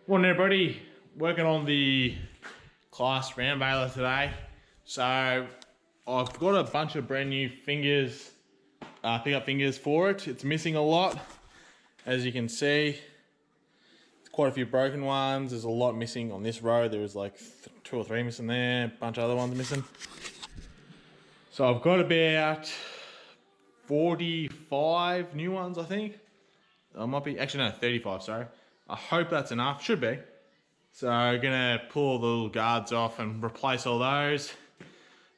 Morning everybody, working on the Claas Rollant Baler today. So I've got a bunch of brand new fingers, pickup fingers for it. It's missing a lot, as you can see. There's quite a few broken ones. There's a lot missing on this row. There was like 2 or 3 missing there, a bunch of other ones missing. So I've got about 45 new ones, I think. I might be, actually no, 35, sorry. I hope that's enough, should be. So I'm gonna pull the little guards off and replace all those.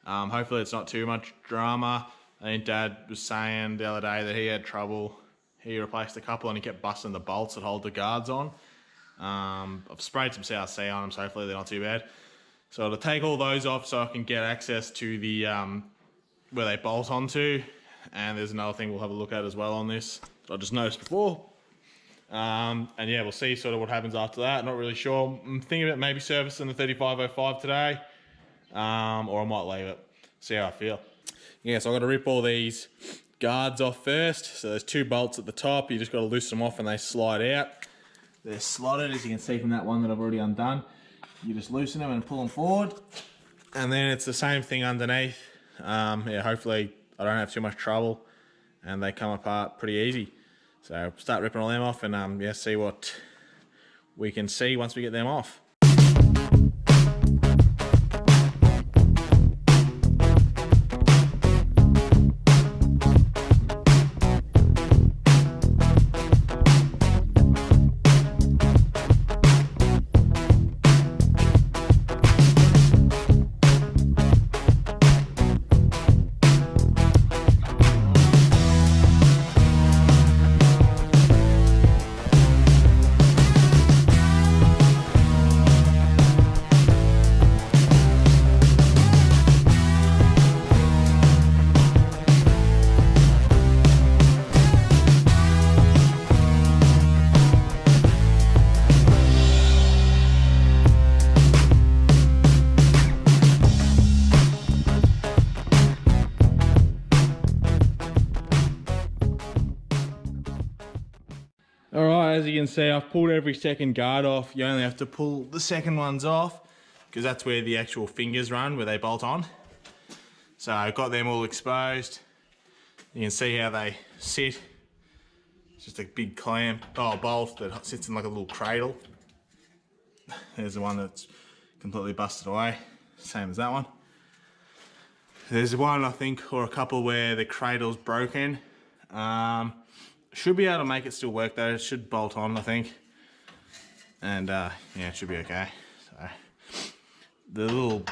Hopefully it's not too much drama. I think Dad was saying the other day that he had trouble. He replaced a couple and he kept busting the bolts that hold the guards on. I've sprayed some CRC on them, so hopefully they're not too bad. So to take all those off so I can get access to the where they bolt onto. And there's another thing we'll have a look at as well on this that I just noticed before. And yeah, we'll see sort of what happens after that. Not really sure. I'm thinking about maybe servicing the 3505 today, or I might leave it. See how I feel. Yeah, so I've got to rip all these guards off first. So there's 2 bolts at the top. You just got to loosen them off and they slide out. They're slotted, as you can see from that one that I've already undone. You just loosen them and pull them forward. And then it's the same thing underneath. Yeah, hopefully I don't have too much trouble and they come apart pretty easy. So start ripping all them off and yeah, see what we can see once we get them off. Alright, as you can see, I've pulled every second guard off. You only have to pull the second ones off because that's where the actual fingers run, where they bolt on. So I've got them all exposed. You can see how they sit. It's just a big bolt that sits in like a little cradle. There's the one that's completely busted away, same as that one. There's one, I think, or a couple where the cradle's broken. Should be able to make it still work though. It should bolt on, I think. And yeah, it should be okay. So the little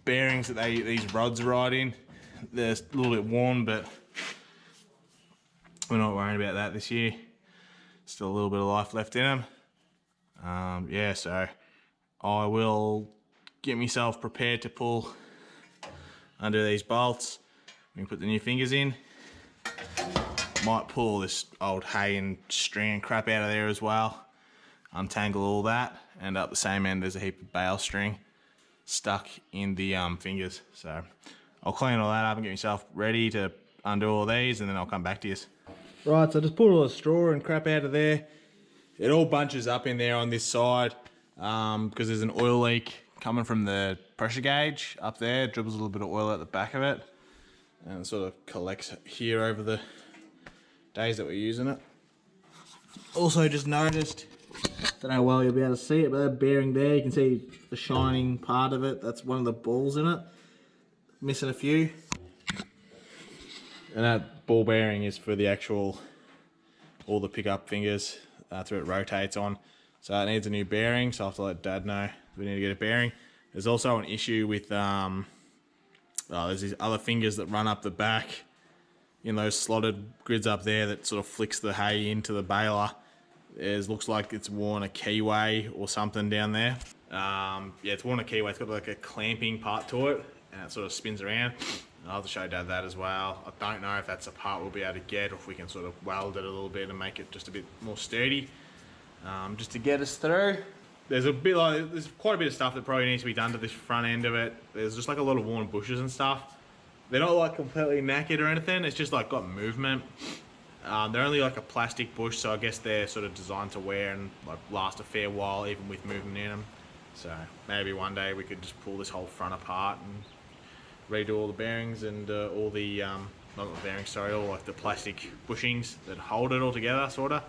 bearings that these rods ride in, they're a little bit worn, but we're not worrying about that this year. Still a little bit of life left in them. Yeah, so I will get myself prepared to pull under these bolts. We can put the new fingers in. Might pull this old hay and string and crap out of there as well. Untangle all that, and up the same end there's a heap of bale string stuck in the fingers. So I'll clean all that up and get myself ready to undo all these, and then I'll come back to you. Right, so I just pulled all the straw and crap out of there. It all bunches up in there on this side because there's an oil leak coming from the pressure gauge up there. It dribbles a little bit of oil out the back of it, and it sort of collects here over the days that we're using it. Also just noticed, don't know how well you'll be able to see it, but that bearing there, you can see the shining part of it. That's one of the balls in it. Missing a few. And that ball bearing is for the actual, all the pickup fingers through it rotates on. So it needs a new bearing, so I have to let Dad know we need to get a bearing. There's also an issue with, there's these other fingers that run up the back in those slotted grids up there that sort of flicks the hay into the baler. It looks like it's worn a keyway or something down there. Yeah, it's worn a keyway. It's got like a clamping part to it, and it sort of spins around. I'll have to show Dad that as well. I don't know if that's a part we'll be able to get, or if we can sort of weld it a little bit and make it just a bit more sturdy, just to get us through. There's quite a bit of stuff that probably needs to be done to this front end of it. There's just like a lot of worn bushes and stuff. They're not like completely knackered or anything. It's just like got movement. They're only like a plastic bush, so I guess they're sort of designed to wear and like last a fair while, even with movement in them. So maybe one day we could just pull this whole front apart and redo all the bearings and all the not the bearings, sorry, all like the plastic bushings that hold it all together, sorta.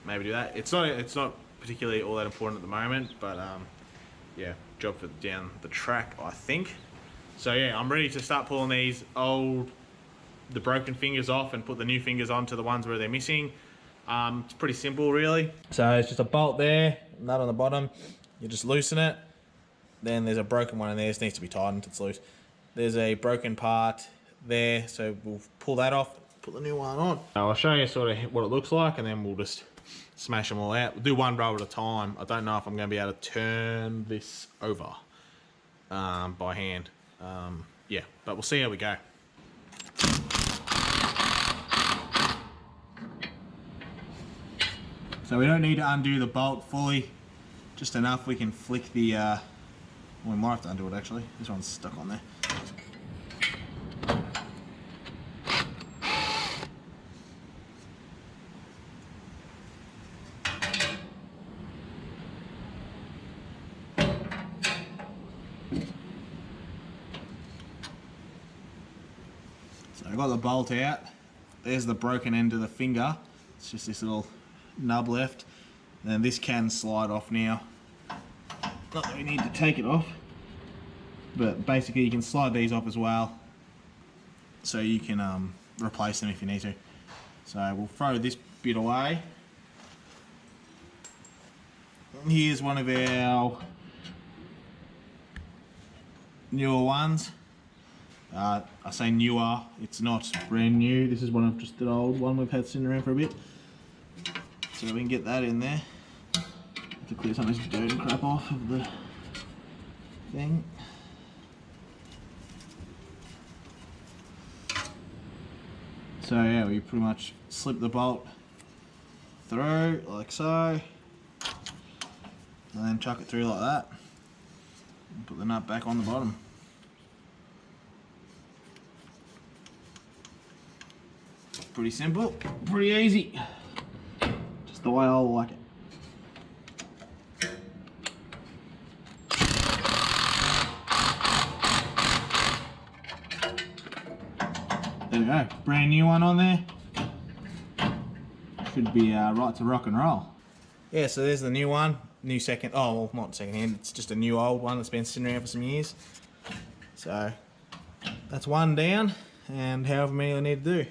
Maybe do that. It's not particularly all that important at the moment, but yeah, job for down the track, I think. So yeah, I'm ready to start pulling the broken fingers off and put the new fingers onto the ones where they're missing. It's pretty simple, really. So it's just a bolt there, nut on the bottom. You just loosen it. Then there's a broken one in there. This needs to be tightened. It's loose. There's a broken part there, so we'll pull that off, put the new one on. I'll show you sort of what it looks like, and then we'll just smash them all out. We'll do one row at a time. I don't know if I'm going to be able to turn this over by hand. Yeah, but we'll see how we go. So we don't need to undo the bolt fully, just enough we can flick the, well, we might have to undo it actually. This one's stuck on there. So I got the bolt out. There's the broken end of the finger. It's just this little nub left. And then this can slide off now. Not that we need to take it off, but basically you can slide these off as well, so you can replace them if you need to. So we'll throw this bit away. Here's one of our newer ones. I say newer, it's not brand new. This is one of just an old one we've had sitting around for a bit. So we can get that in there. Have to clear some of this dirt and crap off of the thing. So yeah, we pretty much slip the bolt through like so, and then chuck it through like that, and put the nut back on the bottom. Pretty simple, pretty easy, just the way I like it. There we go, brand new one on there. Should be right to rock and roll. Yeah, so there's the new one, new second, oh well, not second hand, it's just a new old one that's been sitting around for some years. So that's one down, and however many I need to do.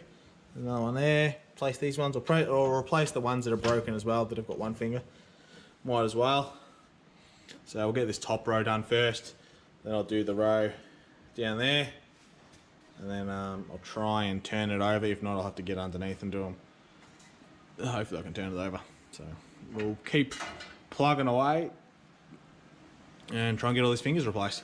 There's another one there. Place these ones, or replace the ones that are broken as well, that have got one finger. Might as well. So we'll get this top row done first, then I'll do the row down there, and then I'll try and turn it over. If not, I'll have to get underneath and do them. Hopefully I can turn it over. So we'll keep plugging away and try and get all these fingers replaced.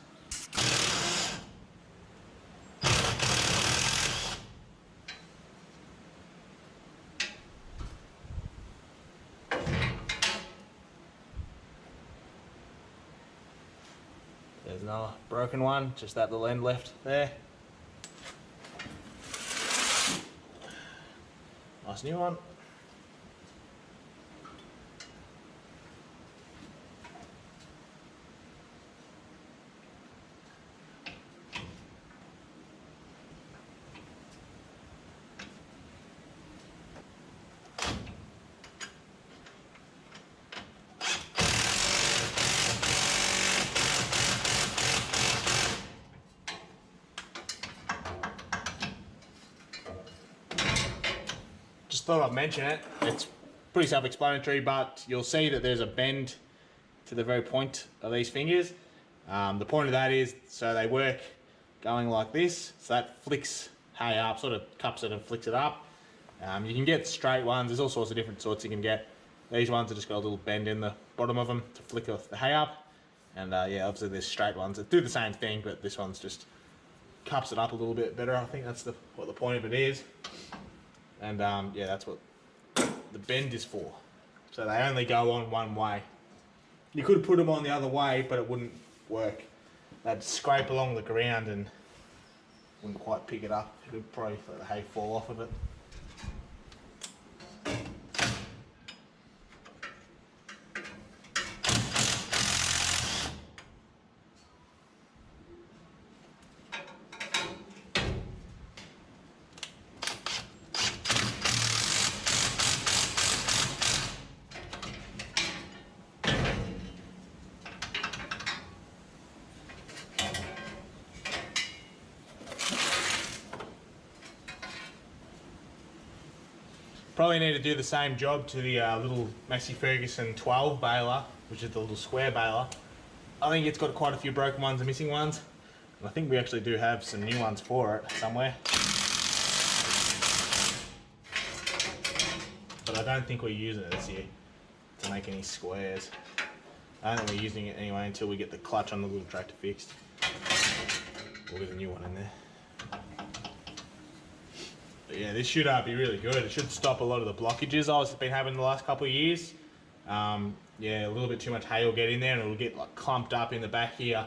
There's another broken one, just that little end left there. Nice new one. Just thought I'd mention it. It's pretty self-explanatory, but you'll see that there's a bend to the very point of these fingers. The point of that is so they work going like this, so that flicks hay up, sort of cups it and flicks it up. You can get straight ones, there's all sorts of different sorts you can get. These ones have just got a little bend in the bottom of them to flick off the hay up. And yeah, obviously there's straight ones that do the same thing, but this one's just cups it up a little bit better. I think that's what the point of it is. And yeah, that's what the bend is for. So they only go on one way. You could put them on the other way, but it wouldn't work. They'd scrape along the ground and wouldn't quite pick it up. It would probably let the hay fall off of it. Probably need to do the same job to the little Massey Ferguson 12 baler, which is the little square baler. I think it's got quite a few broken ones and missing ones. And I think we actually do have some new ones for it somewhere. But I don't think we're using it this year to make any squares. I don't think we're using it anyway until we get the clutch on the little tractor fixed. We'll get a new one in there. But yeah, this should be really good. It should stop a lot of the blockages I've been having the last couple of years. Yeah, a little bit too much hay will get in there and it'll get like clumped up in the back here.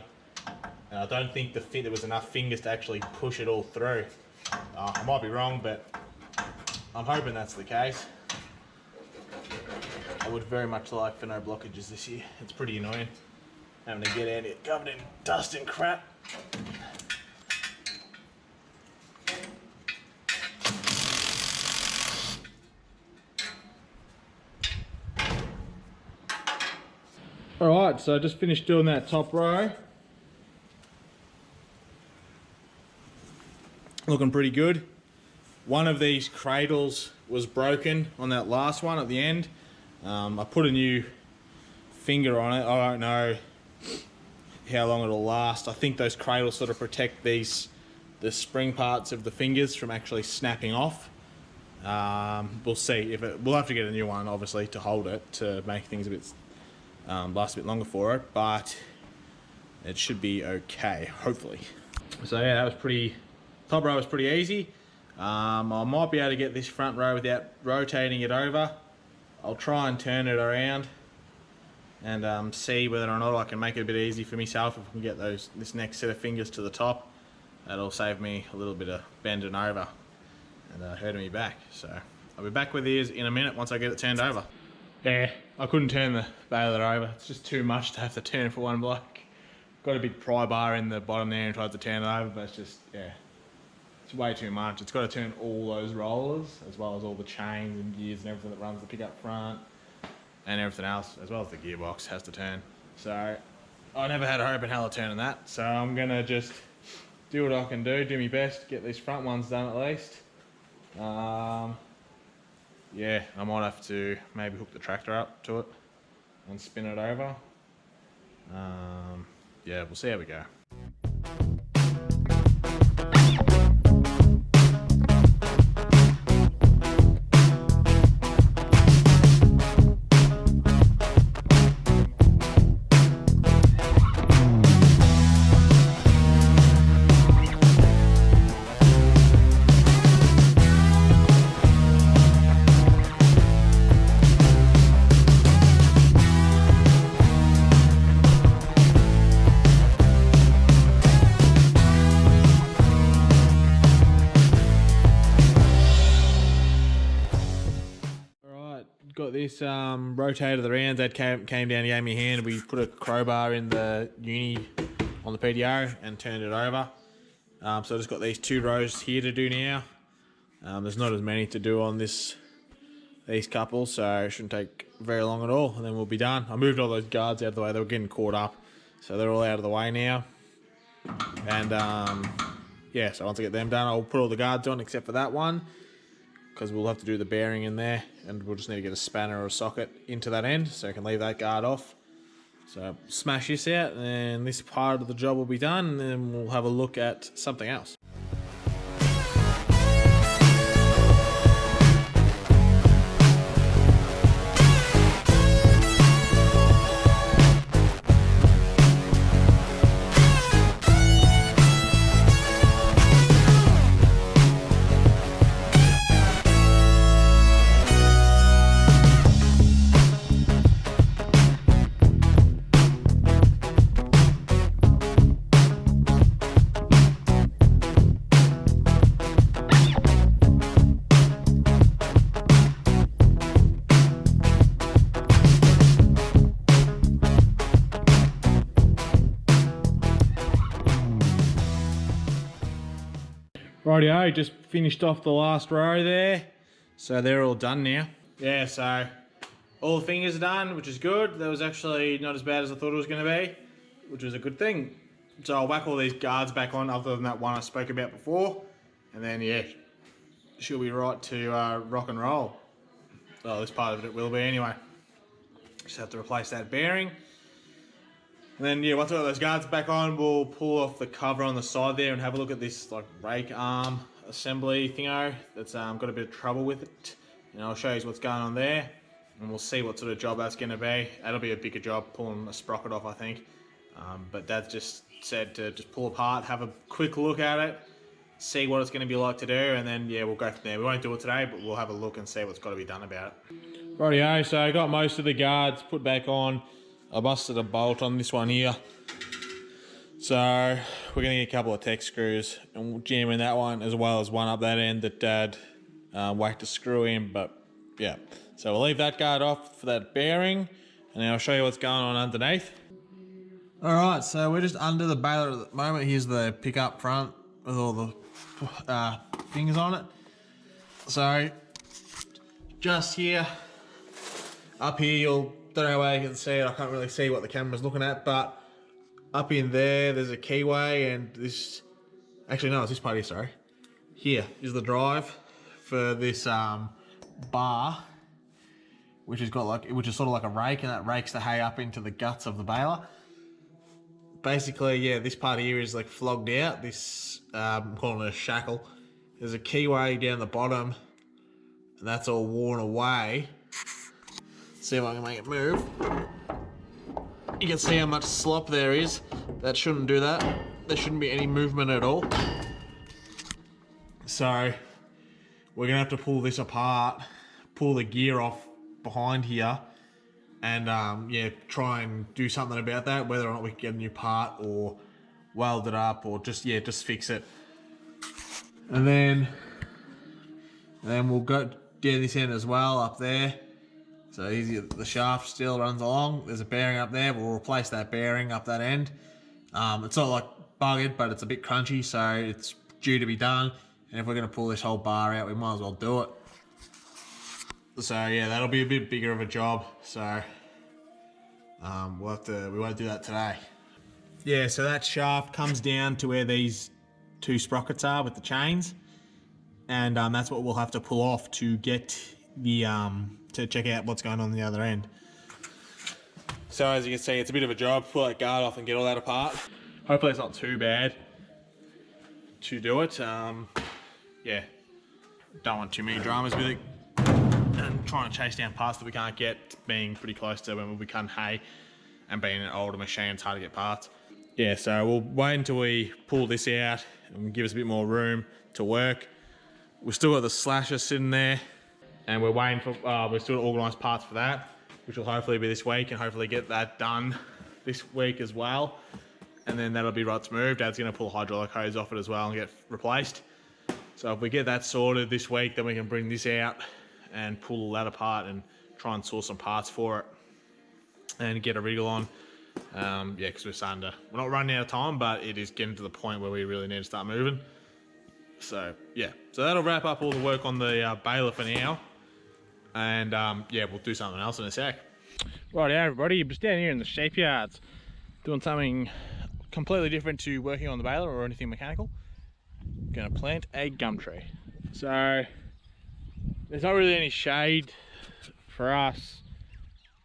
And I don't think there was enough fingers to actually push it all through. I might be wrong, but I'm hoping that's the case. I would very much like for no blockages this year. It's pretty annoying having to get in it covered in dust and crap. Alright, so I just finished doing that top row. Looking pretty good. One of these cradles was broken on that last one at the end. I put a new finger on it. I don't know how long it'll last. I think those cradles sort of protect the spring parts of the fingers from actually snapping off. We'll see. We'll have to get a new one, obviously, to hold it, to make things a bit last a bit longer for it, but it should be okay, hopefully. So yeah, that was pretty. Top row was pretty easy. I might be able to get this front row without rotating it over. I'll try and turn it around and see whether or not I can make it a bit easy for myself if I can get this next set of fingers to the top. That'll save me a little bit of bending over and hurting me back. So I'll be back with these in a minute once I get it turned over. Yeah, I couldn't turn the baler over. It's just too much to have to turn for one bloke. Got a big pry bar in the bottom there and tried to turn it over, but it's just, yeah, it's way too much. It's got to turn all those rollers, as well as all the chains and gears and everything that runs the pickup front, and everything else, as well as the gearbox has to turn. So I never had a hope in hell of turning that, so I'm gonna just do what I can do my best, get these front ones done at least. Yeah, I might have to maybe hook the tractor up to it and spin it over. Yeah, we'll see how we go. Got this rotator of the rounds that came down and gave me a hand. We put a crowbar in the uni on the PDO and turned it over. So I just got these 2 rows here to do now. There's not as many to do on these couples, so it shouldn't take very long at all, and then we'll be done. I moved all those guards out of the way. They were getting caught up, so they're all out of the way now. And yeah, so once I get them done, I'll put all the guards on except for that one, because we'll have to do the bearing in there, and we'll just need to get a spanner or a socket into that end so I can leave that guard off. So smash this out and this part of the job will be done, and then we'll have a look at something else. Rightio, just finished off the last row there. So they're all done now. Yeah, so all the fingers are done, which is good. That was actually not as bad as I thought it was going to be, which was a good thing. So I'll whack all these guards back on other than that one I spoke about before. And then, yeah, she'll be right to rock and roll. Well, this part of it will be anyway. Just have to replace that bearing. And then yeah, once we got those guards back on, we'll pull off the cover on the side there and have a look at this like rake arm assembly thingo that's got a bit of trouble with it. And I'll show you what's going on there, and we'll see what sort of job that's going to be. That'll be a bigger job, pulling a sprocket off, I think. But Dad just said to just pull apart, have a quick look at it, see what it's going to be like to do, and then yeah, we'll go from there. We won't do it today, but we'll have a look and see what's got to be done about it. Rightio, so I got most of the guards put back on. I busted a bolt on this one here. So we're going to get a couple of tech screws and we'll jam in that one, as well as one up that end that Dad whacked a screw in. But yeah, so we'll leave that guard off for that bearing, and then I'll show you what's going on underneath. Alright, so we're just under the baler at the moment. Here's the pickup front with all the things on it. So just here, up here, don't know where you can see it, I can't really see what the camera's looking at, but up in there's a keyway, and this, actually no, it's this part here, sorry. Here is the drive for this bar, which is sort of like a rake, and that rakes the hay up into the guts of the baler. Basically, yeah, this part here is like flogged out. This, I'm calling it a shackle. There's a keyway down the bottom, and that's all worn away. See if I can make it move. You can see how much slop there is. That shouldn't do that. There shouldn't be any movement at all. So we're gonna have to pull this apart, pull the gear off behind here, and yeah, try and do something about that, whether or not we can get a new part or weld it up, or just fix it. And then we'll go down this end as well, up there. So the shaft still runs along. There's a bearing up there. We'll replace that bearing up that end. It's not like buggered, but it's a bit crunchy, so it's due to be done. And if we're going to pull this whole bar out, we might as well do it. So yeah, that'll be a bit bigger of a job. So we won't do that today. Yeah, so that shaft comes down to where these two sprockets are with the chains, and that's what we'll have to pull off to get the to check out what's going on the other end. So as you can see, it's a bit of a job. Pull that guard off and get all that apart. Hopefully it's not too bad to do it. Yeah, don't want too many dramas with it, and trying to chase down parts that we can't get, being pretty close to when we cut hay, and being an older machine, it's hard to get parts. Yeah, so we'll wait until we pull this out and give us a bit more room to work. We've still got the slasher sitting there, and we're waiting for, we're still organised parts for that, which will hopefully be this week, and hopefully get that done this week as well. And then that'll be right smooth. Dad's going to pull the hydraulic hose off it as well and get replaced. So if we get that sorted this week, then we can bring this out and pull that apart and try and source some parts for it and get a wriggle on. Yeah, because we're not running out of time, but it is getting to the point where we really need to start moving. So yeah, so that'll wrap up all the work on the baler for now. And yeah, we'll do something else in a sec. Right, everybody, I'm just down here in the sheep yards doing something completely different to working on the baler or anything mechanical. Gonna plant a gum tree. So there's not really any shade for us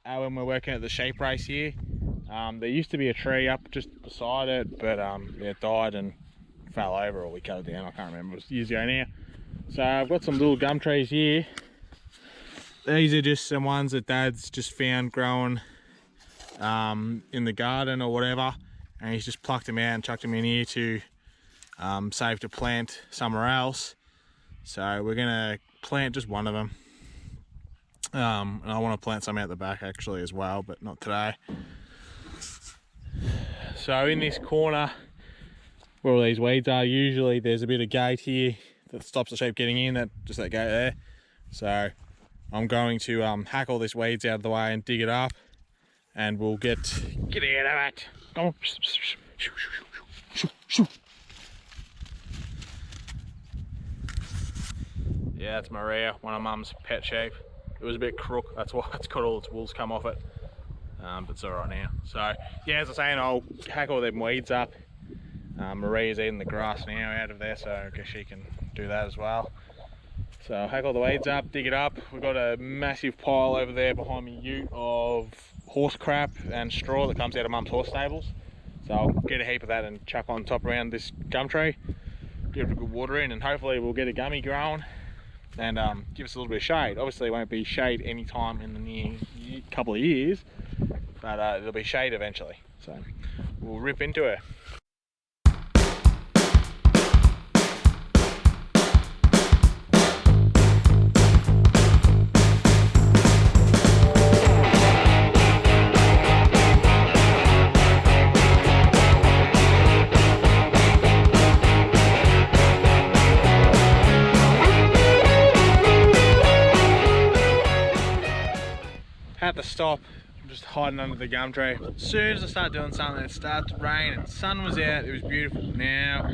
when we're working at the sheep race here. There used to be a tree up just beside it, but yeah, it died and fell over, or we cut it down, I can't remember, it was years ago now. So I've got some little gum trees here. These are just some ones that Dad's just found growing in the garden or whatever, and he's just plucked them out and chucked them in here to save to plant somewhere else. So we're gonna plant just one of them, and I want to plant some out the back actually as well, but not today. So in this corner where all these weeds are, usually there's a bit of gate here that stops the sheep getting in, that gate there. So I'm going to hack all these weeds out of the way and dig it up, and we'll get out of it. Come on. Yeah, that's Maria, one of Mum's pet sheep. It was a bit crook, that's why it's got all its wool's come off it. But it's all right now. So yeah, as I was saying, I'll hack all them weeds up. Maria's eating the grass now out of there, so I guess she can do that as well. So I'll hack all the weeds up, dig it up. We've got a massive pile over there behind me ute of horse crap and straw that comes out of Mum's horse stables. So I'll get a heap of that and chuck on top around this gum tree, give it a good water in, and hopefully we'll get a gummy growing and give us a little bit of shade. Obviously it won't be shade any time in the near couple of years, but there'll be shade eventually. So we'll rip into it. Had to stop, I'm just hiding under the gum tree. As soon as I start doing something, it starts to rain and the sun was out, it was beautiful. Now,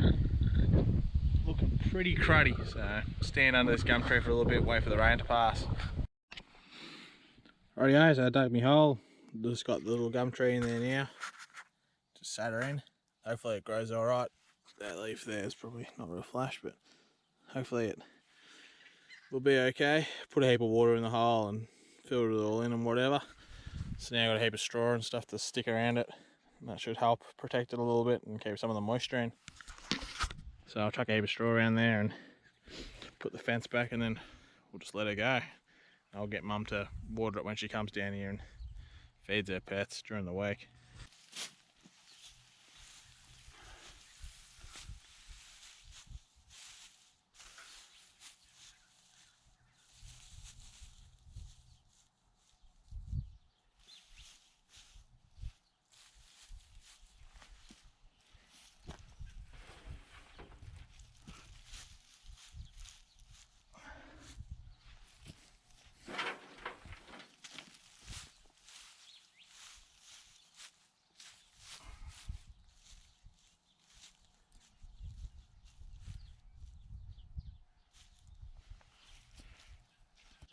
looking pretty cruddy, so stand under this gum tree for a little bit, wait for the rain to pass. Alrighty guys, I dug my hole, just got the little gum tree in there now. Just sat her in, hopefully it grows alright. That leaf there is probably not real flash, but hopefully it will be okay. Put a heap of water in the hole and filled it all in and whatever. So now I've got a heap of straw and stuff to stick around it. And that should help protect it a little bit and keep some of the moisture in. So I'll chuck a heap of straw around there and put the fence back, and then we'll just let her go. I'll get Mum to water it when she comes down here and feeds her pets during the week.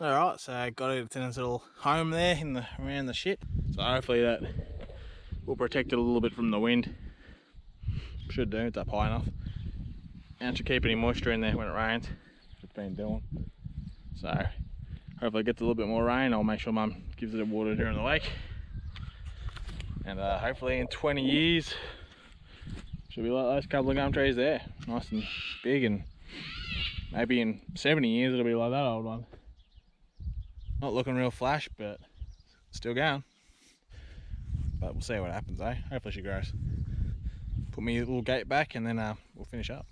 Alright, so I got it in its little home there around the shit. So hopefully that will protect it a little bit from the wind. Should do, it's up high enough. And should keep any moisture in there when it rains, which it's been doing. So hopefully it gets a little bit more rain. I'll make sure Mum gives it water during the week. And hopefully in 20 years, should be like those couple of gum trees there. Nice and big, and maybe in 70 years it'll be like that old one. Not looking real flash, but still going. But we'll see what happens, eh? Hopefully she grows. Put me a little gate back and then we'll finish up.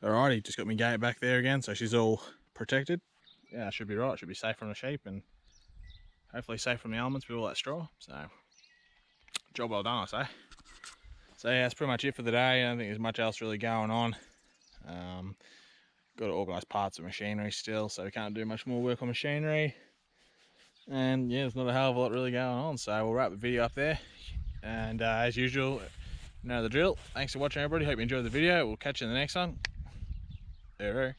Alrighty, just got my gate back there again, so she's all protected. Yeah, it should be right. Should be safe from the sheep and hopefully safe from the elements with all that straw. So, job well done, I say. So yeah, that's pretty much it for the day. I don't think there's much else really going on. Got to organise parts of machinery still, so we can't do much more work on machinery. And yeah, there's not a hell of a lot really going on. So we'll wrap the video up there. And as usual, you know the drill. Thanks for watching, everybody. Hope you enjoyed the video. We'll catch you in the next one. There.